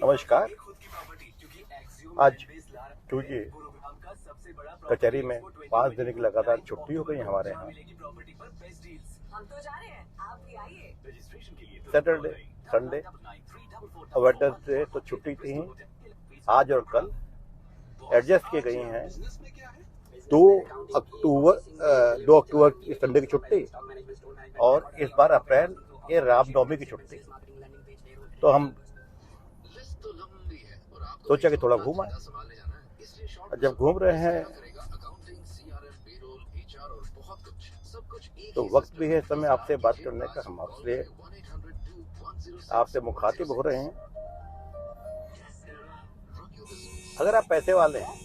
नमस्कार। आज क्योंकि कचहरी में 5 दिन की लगातार छुट्टी हो गई हमारे यहाँ। सैटरडे, संडे और वेडनेसडे तो छुट्टी थी ही। आज और कल एडजस्ट की गई हैं 2 अक्टूबर की संडे की छुट्टी और इस बार अप्रैल ये रामनवमी की छुट्टी। तो हम सोचा कि थोड़ा घूम आए। जब घूम रहे हैं तो वक्त भी है समय आपसे बात करने का। हम आपसे मुखातिब हो रहे हैं। अगर आप पैसे वाले हैं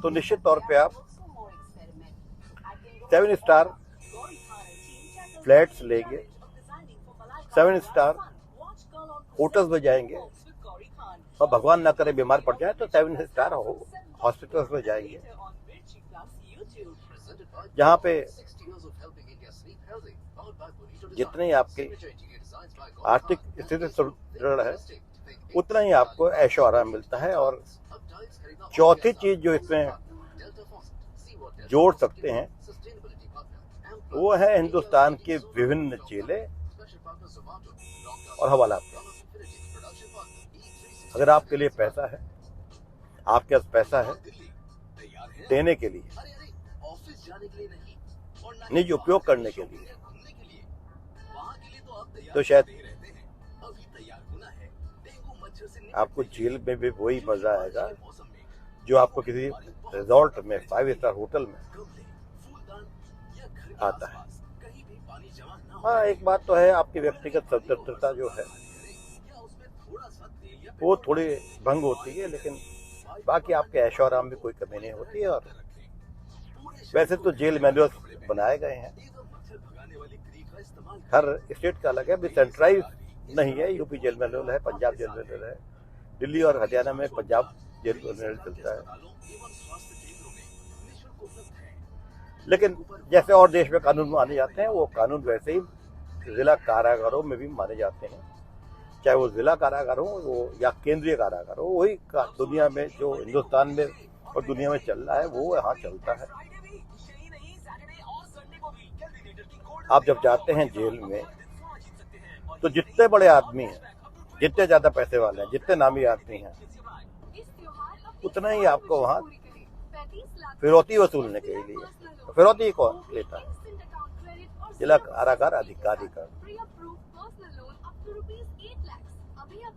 तो निश्चित तौर पे आप 7 स्टार फ्लैट्स लेंगे, 7 स्टार होटल्स में जाएंगे और भगवान ना करे बीमार पड़ जाए तो 7 स्टार हॉस्पिटल्स में जाएंगे, जहाँ पे जितनी आपकी आर्थिक स्थिति सुदृढ़ है उतना ही आपको ऐशो आराम मिलता है। और चौथी चीज जो इसमें जोड़ सकते हैं वो है हिंदुस्तान की विभिन्न झीलें और हवालात। अगर आपके लिए पैसा है, आपके पास पैसा है देने के लिए, निज उपयोग करने के लिए, तो शायद आपको झील में भी वही मजा आएगा जो आपको किसी रिजॉर्ट में 5 स्टार होटल में आता है। हाँ, एक बात तो है, आपकी व्यक्तिगत स्वतंत्रता जो है वो थोड़ी भंग होती है, लेकिन बाकी आपके ऐशो आराम में कोई कमी नहीं होती है। और वैसे तो जेल मैनुअल बनाए गए हैं, हर स्टेट का अलग है, भी सेंट्रलाइज नहीं है। यूपी जेल मैनुअल है, पंजाब जेल मैनुअल है, दिल्ली और हरियाणा में पंजाब जेल मैनुअल चलता है। लेकिन जैसे और देश में कानून माने जाते हैं वो कानून वैसे ही जिला कारागारों में भी माने जाते हैं, चाहे वो जिला कारागार हो वो या केंद्रीय कारागार हो। वही दुनिया में जो हिंदुस्तान में और दुनिया में चल रहा है वो यहाँ चलता है। आप जब जाते हैं जेल में तो जितने बड़े आदमी हैं, जितने ज्यादा पैसे वाले हैं, जितने नामी आदमी हैं, उतना ही आपको वहाँ फिरौती वसूलने के लिए। फिरौती कौन लेता है? जिला कारागार अधिकारी का।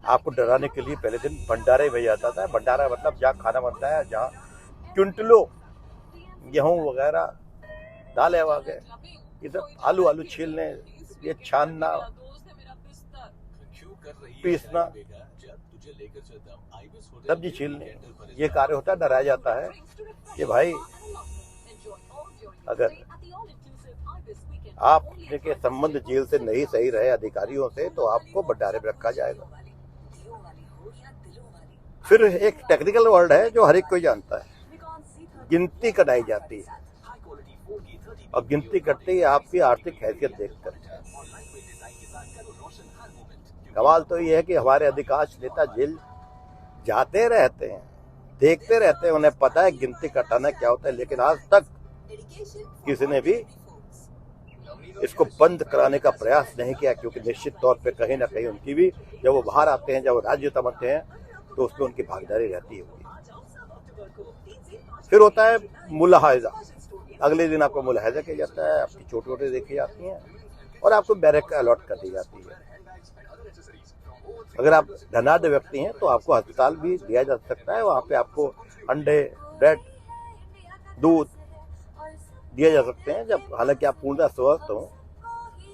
आपको डराने के लिए पहले दिन भंडारे में जाता था। भंडारा मतलब जहाँ खाना बनता है, जहाँ क्विंटलों गेहूं वगैरह, दालें वगैरह, इधर आलू छीलने, ये छानना, पीसना, सब्जी छीलने, ये कार्य होता है। डराया जाता है कि भाई अगर आपके संबंध जेल से नहीं सही रहे अधिकारियों से तो आपको भंडारे में रखा जाएगा। फिर एक टेक्निकल वर्ड है जो हर एक कोई जानता है, गिनती कराई जाती है। और गिनती करते ही आपकी आर्थिक हैसियत देखकर। कमाल तो ये है कि हमारे अधिकांश नेता जेल जाते रहते हैं, देखते रहते हैं, उन्हें पता है गिनती कटाना क्या होता है, लेकिन आज तक किसी ने भी इसको बंद कराने का प्रयास नहीं किया, क्योंकि निश्चित तौर पे कहीं ना कहीं उनकी भी, जब वो बाहर आते हैं, जब वो राज्य बनते हैं, तो उसमें उनकी भागीदारी रहती है। फिर होता है मुलाहाजा। अगले दिन आपको मुलाहाजा किया जाता है, आपकी चोट देखी जाती हैं और आपको बैरक अलॉट कर दी जाती है। अगर आप धनाढ्य व्यक्ति हैं तो आपको अस्पताल भी दिया जा सकता है, वहाँ पे आपको अंडे, ब्रेड, दूध दिए जा सकते हैं। जब हालांकि आप पूर्णतः स्वस्थ हो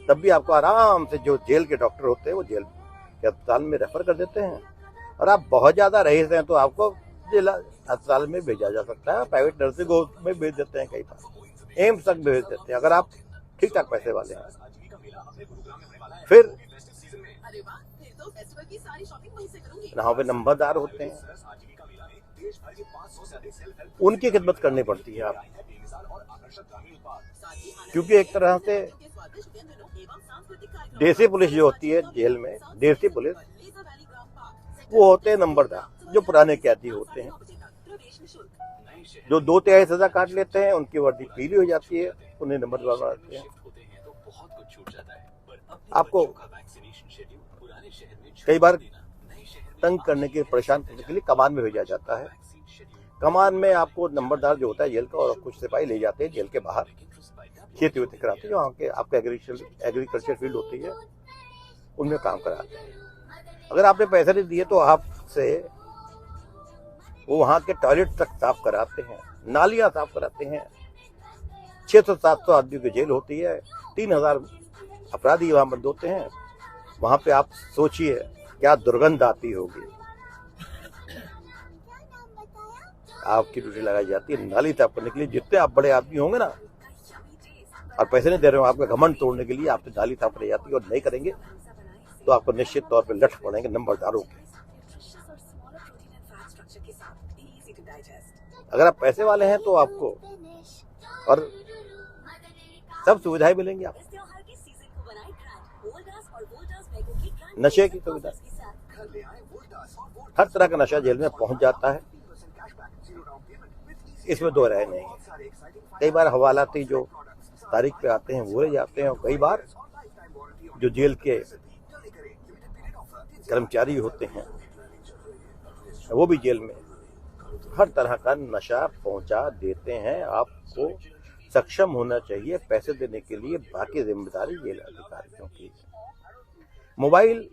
तब भी आपको आराम से, जो जेल के डॉक्टर होते हैं वो जेल के अस्पताल में रेफर कर देते हैं। और आप बहुत ज्यादा रईस हैं तो आपको जिला अस्पताल में भेजा जा सकता है, प्राइवेट नर्सिंग होम में भेज देते हैं, कई बार एम्स तक भेज देते हैं, अगर आप ठीक ठाक पैसे वाले हैं। फिर यहाँ पे नंबरदार होते हैं, उनकी खिदमत करनी पड़ती है आप, क्योंकि एक तरह से देसी पुलिस जो होती है जेल में, देसी पुलिस वो होते हैं नंबरदार, जो पुराने कैदी होते हैं, जो 2/3 सजा काट लेते हैं, उनकी वर्दी पीली हो जाती है, उन्हें नंबरदार बनाते हैं। आपको कई बार तंग करने के, परेशान करने के लिए कमान में भेजा जाता है। कमान में आपको नंबरदार जो होता है जेल का, और कुछ सिपाही ले जाते हैं जेल के बाहर, खेती वेती कराते हैं, जो वहाँ के आपका एग्रीकल्चर फील्ड होती है, उनमें काम कराते हैं। अगर आपने पैसे नहीं दिए तो आपसे वो वहाँ के टॉयलेट तक साफ कराते हैं, नालियाँ साफ कराते हैं। 600-700 आदमी की जेल होती है, 3000 अपराधी वहाँ बंद होते हैं। वहाँ पे आप सोचिए क्या दुर्गंध आती होगी। आपकी ड्यूटी लगाई जाती है नाली साफ करने के लिए। जितने आप बड़े आदमी होंगे ना और पैसे नहीं दे रहे हो आपका घमंड तोड़ने के लिए, आपसे नाली साफ कराई जाती है, और नहीं करेंगे तो आपको निश्चित तौर पर लठ पड़ेंगे नंबरदारों के। अगर आप पैसे वाले हैं तो आपको और सब सुविधाएं मिलेंगी। आपको नशे की सुविधा, हर तरह का नशा जेल में पहुंच जाता है, इसमें दो राय नहीं है। कई बार हवालाती जो तारीख पे आते हैं वो ले जाते हैं, और कई बार जो जेल के कर्मचारी होते हैं वो भी जेल में हर तरह का नशा पहुंचा देते हैं। आपको सक्षम होना चाहिए पैसे देने के लिए, बाकी जिम्मेदारी जेल अधिकारियों की। मोबाइल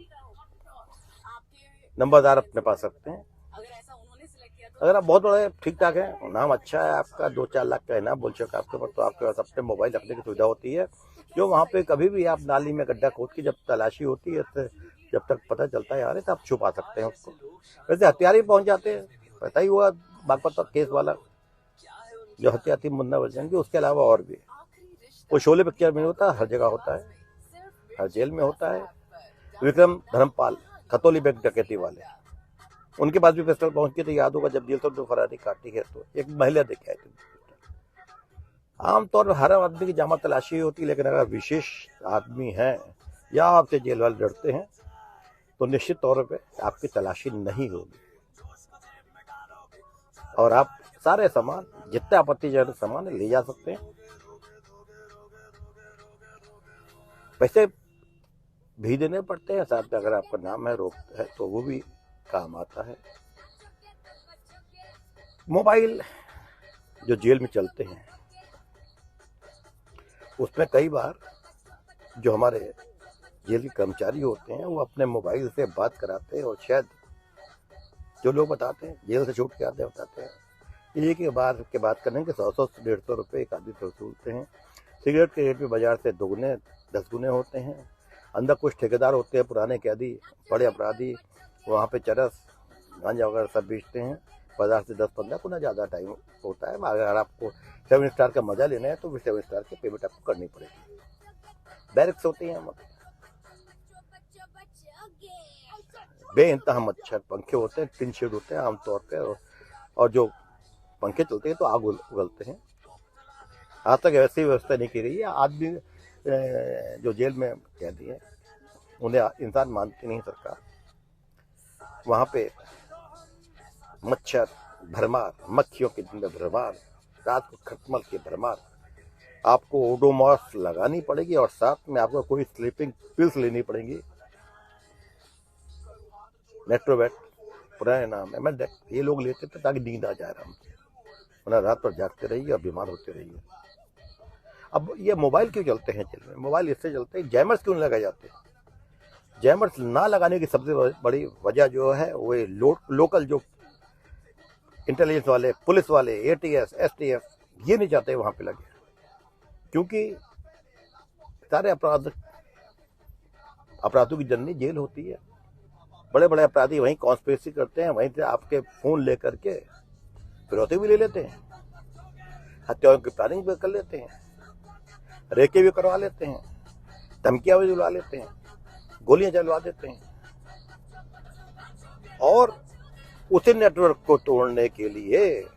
नंबरदार अपने पास रखते हैं। अगर आप बहुत बड़े ठीक ठाक हैं, नाम अच्छा है आपका, 2-4 लाख का इनाम बोल चुका आपके ऊपर, तो आपके पास अपने मोबाइल रखने की सुविधा होती है, जो वहाँ पे कभी भी आप नाली में गड्ढा खोद के जब तलाशी होती है, तो जब तक पता चलता है यार तो आप छुपा सकते हैं उसको। वैसे हथियार ही पहुँच जाते हैं, पता ही हुआ बागपत केस वाला जो हत्या थी मुन्ना बजरंगी की, उसके अलावा और भी वो शोले पिक्चर में होता है, हर जगह होता है, हर जेल में होता है। विक्रम धर्मपाल खतौली बैंक डकैती वाले, उनके पास भी पिस्टल पहुंच गई, तो याद होगा जब जेल तो फरारी काटी है, तो एक महिला दिखाई थी। आमतौर पर हर आदमी की जामा तलाशी होती है, लेकिन अगर विशेष आदमी हैं या आपसे जेल वाले डरते हैं तो निश्चित तौर पे आपकी तलाशी नहीं होगी, और आप सारे सामान, जितने आपत्तिजनक सामान ले जा सकते हैं। पैसे भी देने पड़ते हैं साथ में, अगर आपका नाम है, रोक है, तो वो भी काम आता है। मोबाइल जो जेल में चलते हैं उसमें कई बार जो हमारे जेल के कर्मचारी होते हैं वो अपने मोबाइल से बात कराते हैं, और शायद जो लोग बताते हैं जेल से छूट के आते हैं बताते हैं एक बार के बात करने के 100-150 रुपये एक आदमी से वसूलते हैं। सिगरेट के रेट भी बाजार से 2-10 गुने होते हैं। अंदर कुछ ठेकेदार होते हैं पुराने कैदी, बड़े अपराधी, वहाँ पे चरस गांजा वगैरह सब बेचते हैं। बाजार से 10-15 गुना ज़्यादा टाइम होता है। अगर आपको 7 स्टार का मजा लेना है तो फिर 7 स्टार की पेमेंट आपको करनी पड़ेगी। बैरक्स होती हैं, बेइंतहा मच्छर, पंखे होते हैं, टिन शेड होते हैं आमतौर पे, और जो पंखे चलते हैं तो आग उगलते हैं। आज तक ऐसी व्यवस्था नहीं की रही है। आदमी जो जेल में कैदी है उन्हें इंसान मानती नहीं सरकार। वहाँ पे मच्छर भरमार, मक्खियों की दिन में भरमार, रात को खटमल की भरमार। आपको ओडोमॉस लगानी पड़ेगी, और साथ में आपको कोई स्लीपिंग पिल्स लेनी पड़ेगी। नेट्रोवेट पुराने नाम है, मैं ये लोग लेते थे ताकि नींद आ जाए आराम से, वरना रात पर जागते रहिए और बीमार होते रहिए। अब ये मोबाइल क्यों चलते हैं जेल में? मोबाइल इससे चलते हैं, जैमर्स क्यों लगाए जाते हैं? जैमर्स ना लगाने की सबसे बड़ी वजह जो है वो लोकल जो इंटेलिजेंस वाले, पुलिस वाले, ATS, STF ये नहीं चाहते वहाँ पे लगे, क्योंकि सारे अपराधों की जननी जेल होती है। बड़े बड़े अपराधी वहीं कॉन्स्पिरेसी करते हैं, वहीं से आपके फोन लेकर के फिरौती भी ले लेते हैं, हत्याओं की प्लानिंग भी कर लेते हैं, रेके भी करवा लेते हैं, धमकियां भी दिलवा लेते हैं, गोलियां चलवा देते हैं। और उसी नेटवर्क को तोड़ने के लिए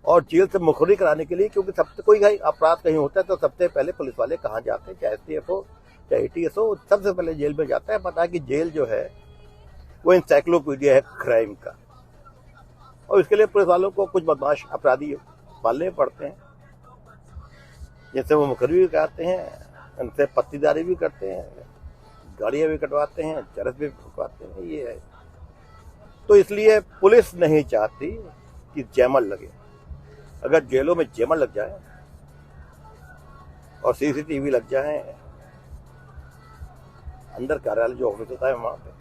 और जेल से मुखरी कराने के लिए, क्योंकि सबसे कोई अपराध कहीं होता है तो सबसे पहले पुलिस वाले कहाँ जाते हैं, चाहे STF हो चाहे ATS हो, सबसे पहले जेल में जाता है। पता है कि जेल जो है वो इंसाइक्लोपीडिया है क्राइम का। और इसके लिए पुलिस वालों को कुछ बदमाश अपराधी पालने पड़ते हैं, जैसे वो मुकदमे भी कराते हैं, उनसे पत्तीदारी भी करते हैं, गाड़ियां भी कटवाते हैं, चरस भी कटवाते हैं। ये है, तो इसलिए पुलिस नहीं चाहती कि जैमर लगे। अगर जेलों में जैमर लग जाए और सीसीटीवी लग जाए अंदर कार्यालय जो ऑफिस होता है वहां पे,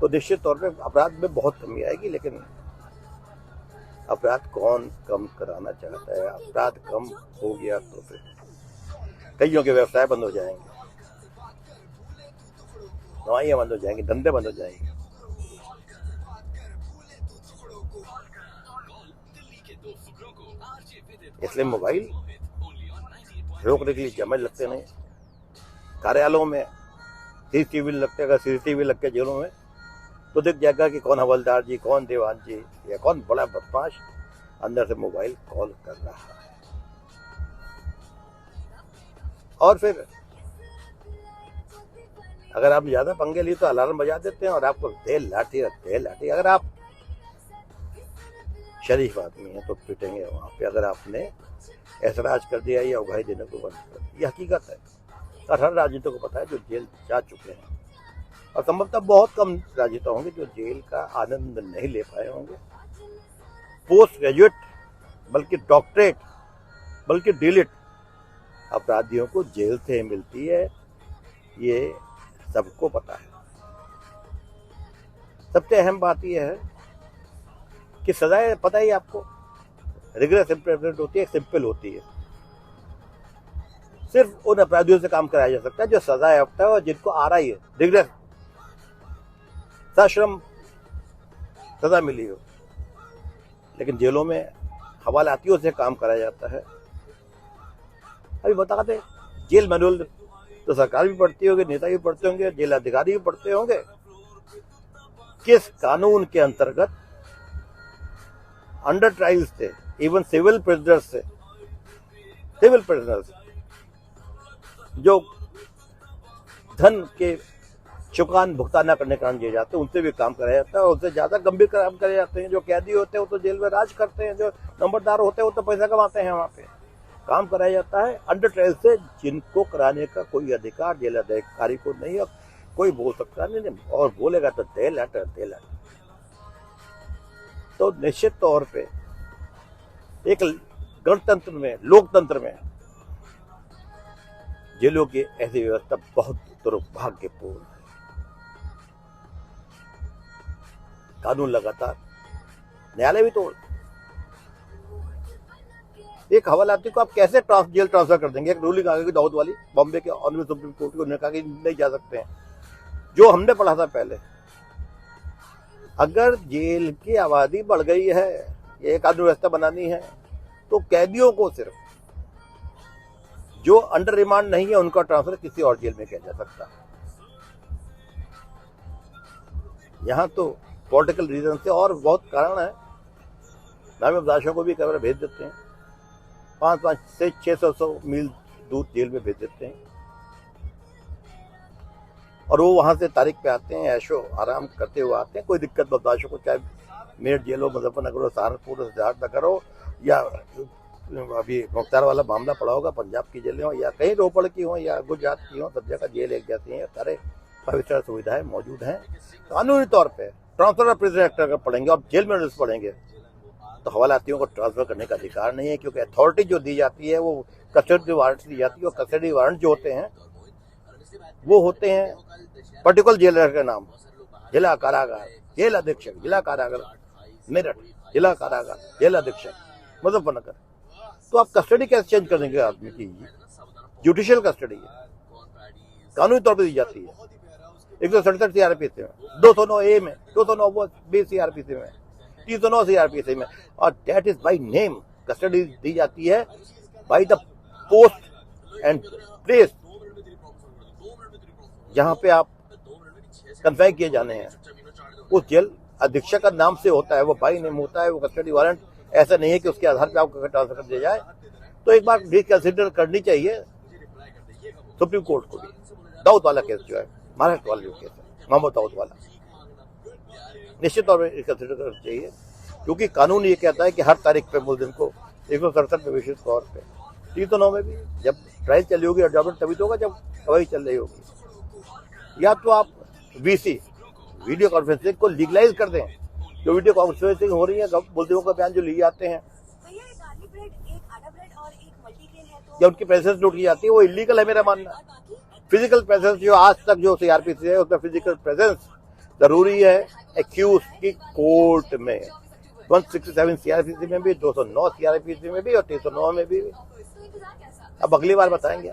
तो निश्चित तौर पे अपराध में बहुत कमी आएगी। लेकिन अपराध कौन कम कराना चाहता है? अपराध कम हो गया तो फिर कईयों के व्यवसाय बंद हो जाएंगे, दवाइयां बंद हो जाएंगी, धंधे बंद हो जाएंगे। इसलिए मोबाइल रोकने के लिए जमाई लगते नहीं। कार्यालयों में सीसीटीवी लगते, अगर सीसीटीवी लग के जेलों में तो दिख जाएगा कि कौन हवलदार जी, कौन दीवान जी या कौन बड़ा बदमाश अंदर से मोबाइल कॉल कर रहा है। और फिर अगर आप ज्यादा पंगे लिए तो अलार्म बजा देते हैं और आपको तेल लाठी। अगर आप शरीफ आदमी हैं तो पिटेंगे वहां पे, अगर आपने ऐतराज कर दिया या उगाही देने को बंद कर दिया। ये हकीकत है और हर राजनेता को पता है जो जेल जा चुके हैं, और संभवतः बहुत कम राजनेता होंगे जो जेल का आनंद नहीं ले पाए होंगे। पोस्ट ग्रेजुएट बल्कि डॉक्टरेट बल्कि डीलिट अपराधियों को जेल से मिलती है, ये सबको पता है। सबसे अहम बात यह है कि सजाएं पता ही आपको रिग्रेस इम्प्लीमेंट होती है, सिंपल होती है। सिर्फ उन अपराधियों से काम कराया जा सकता है जो सजा याफ्ता है और जिनको आ रही है रिग्रेस, सश्रम सजा मिली हो। लेकिन जेलों में हवालातियों से काम कराया जाता है। अभी बता दें, जेल मैनुअल तो सरकार भी पढ़ती होगी, नेता भी पढ़ते होंगे, जेल अधिकारी भी पढ़ते होंगे। किस कानून के अंतर्गत अंडर ट्रायल्स थे, इवन सिविल प्रिजनर्स जो धन के चुकान भुगतान न करने के कारण दिए जाते हैं, उनसे भी काम कराया जाता है। और उससे ज्यादा गंभीर काम कराए जाते हैं जो कैदी होते हैं, वो तो जेल में राज करते हैं। जो नंबरदार होते हैं वो तो पैसा कमाते हैं। वहां पे काम कराया जाता है अंडर ट्रायल से, जिनको कराने का कोई अधिकार जेल अधिकारी को नहीं है। कोई बोल सकता नहीं, और बोलेगा तो दे लैटर। तो निश्चित तौर पे एक गणतंत्र में, लोकतंत्र में जेलों की ऐसी व्यवस्था बहुत दुर्भाग्यपूर्ण है। कानून लगातार, न्यायालय भी तोड़। एक हवालाती को आप कैसे जेल ट्रांसफर कर देंगे? एक रूलिंग आ गई दाऊद वाली, बॉम्बे के ऑनरेबल सुप्रीम कोर्ट को, उन्होंने कहा कि नहीं जा सकते हैं। जो हमने पढ़ा था पहले, अगर जेल की आबादी बढ़ गई है, एक कानून व्यवस्था बनानी है, तो कैदियों को सिर्फ जो अंडर रिमांड नहीं है उनका ट्रांसफर किसी और जेल में किया जा सकता है। यहां तो पॉलिटिकल रीजन से और बहुत कारण है। नामी बदमाशों को भी कई बार भेज देते हैं, 500 से 600 मील दूर जेल में भेज देते हैं, और वो वहां से तारीख पे आते हैं, ऐशो आराम करते हुए आते हैं। कोई दिक्कत बदमाशों को, चाहे मेरठ जेल हो, मुजफ्फरनगर हो, सहारनपुर, सिद्धार्थनगर हो, या अभी मुख्तार वाला मामला पड़ा होगा पंजाब की जेलें हो, या कहीं रोपड़ की हो, या गुजरात की हो, सब जगह जेल एक जैसी है। सारे 5 सुविधाएं मौजूद हैं। कानूनी तौर पे ट्रांसफर ऑफ प्रिजन एक्ट अगर पढ़ेंगे और जेल में पढ़ेंगे तो हवालातियों को ट्रांसफर करने का अधिकार नहीं है, क्योंकि अथॉरिटी जो दी जाती है वो कस्टडी वारंट दी जाती है। और कस्टडी वारंट जो होते हैं वो होते हैं पर्टिकुलर जेलर के नाम, जिला कारागार, जेल अधीक्षक, जिला कारागार मेरठ, जिला कारागार, जेल अधीक्षक मुजफ्फरनगर। तो आप कस्टडी कैसे चेंज कर देंगे आदमी की? जुडिशियल कस्टडी है, कानूनी तौर पर दी जाती है। 167 सीआरपीसी में, 209 ए में, 209 बी सीआरपीसी में, 309 सीआरपीसी में, और that is by name. Custody दी जाती है by the post and place जहां पे आप कन्फाइन किए जाने हैं, उस जेल अधीक्षक का नाम से होता है, वो बाई नेम होता है। वो कस्टडी वारंट ऐसा नहीं है कि उसके आधार पर आपको ट्रांसफर कर दिया जाए। तो एक बार रिकंसिडर करनी चाहिए सुप्रीम कोर्ट को भी। दाऊद वाला केस जो है, महाराष्ट्र वाला जो केस है, मोहम्मद दाऊद वाला, निश्चित तौर पर कंसिडर करना चाहिए, क्योंकि कानून ये कहता है कि हर तारीख पे मुलजिम को 167 में विशेष तौर पे 309 में भी जब ट्रायल चली होगी, एडजॉर्नमेंट तभी तो होगा जब गवाही चल रही होगी। या तो आप वीसी वीडियो कॉन्फ्रेंसिंग को लीगलाइज कर दें, जो वीडियो कॉन्फ्रेंसिंग हो रही है मुलजिमों का बयान जो लिए जाते हैं या उनकी प्रेजेंस लूट की जाती है, वो इलीगल है मेरा मानना। फिजिकल प्रेजेंस जो आज तक जो सीआरपीसी है उसमें फिजिकल प्रेजेंस जरूरी है एक्यूज की कोर्ट में, 167 सीआरपीसी में भी, 209 सीआरपीसी में भी और 309 में भी। अब अगली बार बताएंगे,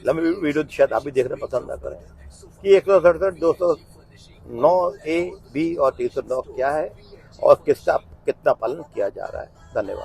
लंबी वीडियो शायद आप भी देखना पसंद ना करें कि 167, 209 ए, बी और 309 क्या है और किसका कितना पालन किया जा रहा है। धन्यवाद।